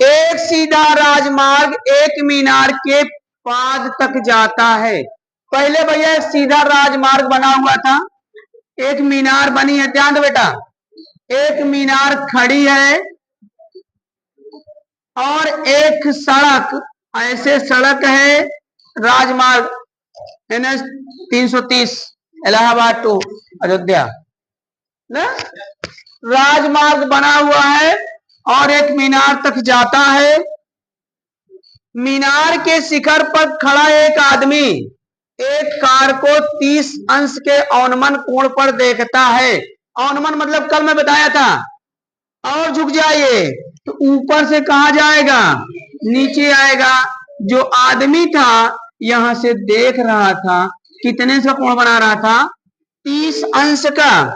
एक सीधा राजमार्ग एक मीनार के पाद तक जाता है। पहले भैया सीधा राजमार्ग बना हुआ था, एक मीनार बनी है, ध्यान दो बेटा, एक मीनार खड़ी है और एक सड़क, ऐसे सड़क है राजमार्ग NH 330 इलाहाबाद टू अयोध्या ना, राजमार्ग बना हुआ है और एक मीनार तक जाता है। मीनार के शिखर पर खड़ा एक आदमी एक कार को 30 अंश के अवनमन कोण पर देखता है। अवनमन मतलब कल मैं बताया था, और झुक जाइए तो ऊपर से कहा जाएगा, नीचे आएगा। जो आदमी था यहां से देख रहा था, कितने से कोण बना रहा था, 30 अंश का।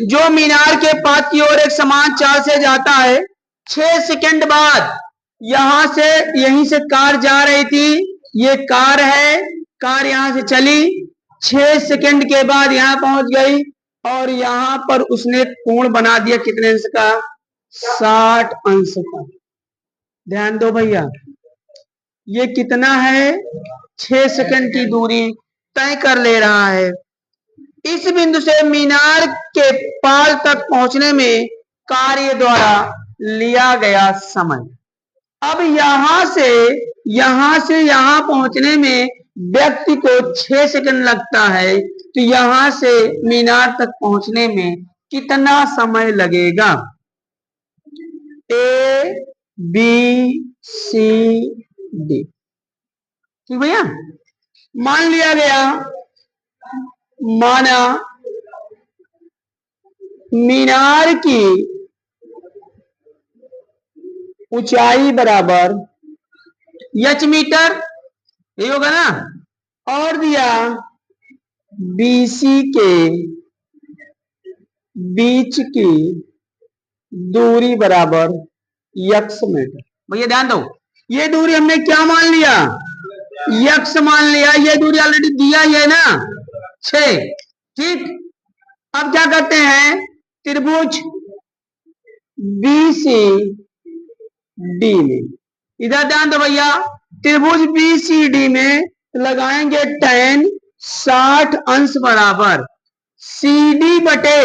जो मीनार के पाद की ओर एक समान चाल से जाता है। 6 सेकंड बाद यहां से, यहीं से कार जा रही थी, ये कार है, कार यहां से चली, 6 सेकंड के बाद यहां पहुंच गई और यहां पर उसने कोण बना दिया, कितने अंश का, 60 अंश का। ध्यान दो भैया, ये कितना है, 6 सेकंड की दूरी तय कर ले रहा है। इस बिंदु से मीनार के पाल तक पहुंचने में कार्य द्वारा लिया गया समय। अब यहां से यहां पहुंचने में व्यक्ति को 6 सेकंड लगता है, तो यहां से मीनार तक पहुंचने में कितना समय लगेगा। A B C D, ठीक भैया। मान लिया गया, माना मीनार की ऊंचाई बराबर h मीटर, ये होगा ना, और दिया BC के बीच की दूरी बराबर x मीटर। भैया ध्यान दो, ये दूरी हमने क्या मान लिया, x मान लिया, ये दूरी ऑलरेडी दिया ही है ना, 6, ठीक। अब क्या करते हैं, त्रिभुज BCD में, इधर ध्यान दो भैया, त्रिभुज BCD में लगाएंगे tan 60 अंश बराबर CD बटे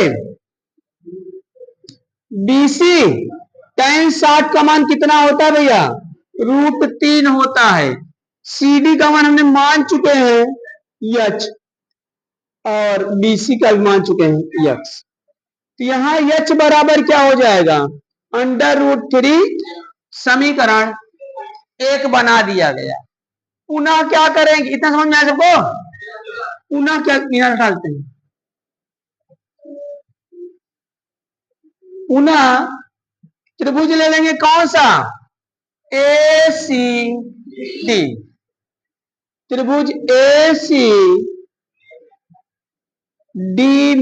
BC। tan 60 का मान कितना होता है भैया, √3 होता है। CD का मान हमने मान चुके हैं h, और BC का भी मान चुके हैं x। तो यहां h बराबर क्या हो जाएगा, √3। समीकरण 1 बना दिया गया। पुनः क्या करेंगे, इतना समझ में आया सबको, पुनः क्या मीनार डालते हैं, पुनः त्रिभुज ले लेंगे, कौन सा, ACD। त्रिभुज ACD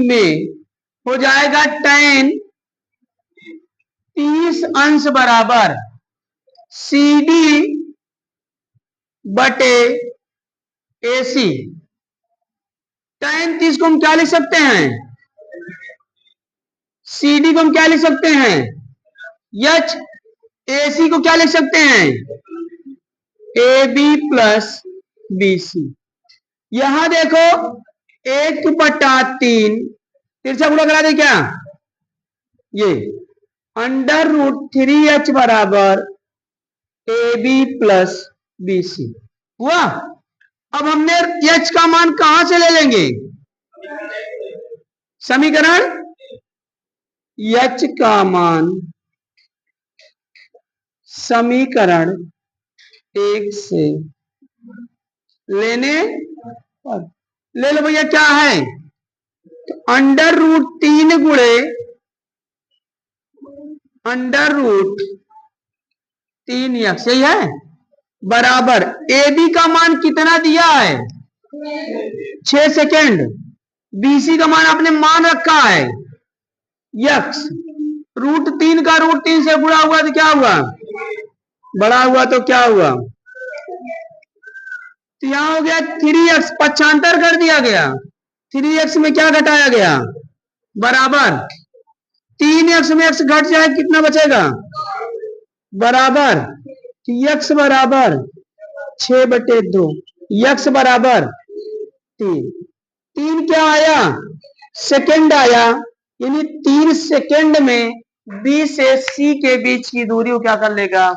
में हो जाएगा tan 30 अंश बराबर CD बटे AC। tan 30 को हम क्या लिख सकते हैं, CD को हम क्या लिख सकते हैं h, AC को क्या लिख सकते हैं, AB प्लस BC। यहां देखो 1/3 तिरछा गुणा करा दे क्या, ये √3h बराबर AB प्लस BC हुआ। अब हमने h का मान कहां से ले लेंगे, समीकरण, h का मान समीकरण 1 से लेने पर, ले लो भैया, क्या है, तो √3 गुणे √3x, यही है, बराबर AB का मान कितना दिया है, 6 सेकेंड। BC का मान आपने मान रखा है x, √3 का √3 से गुणा हुआ तो क्या हुआ, बड़ा हुआ तो क्या हुआ, तो यहां हो गया 3x, पक्षांतर कर दिया गया, 3x में क्या घटाया गया, बराबर 3x में x घट जाए कितना बचेगा? बराबर x बराबर 6/2, x बराबर 3। 3 क्या आया? सेकंड आया, यानी 3 सेकंड में B से C के बीच की दूरी को क्या कर लेगा?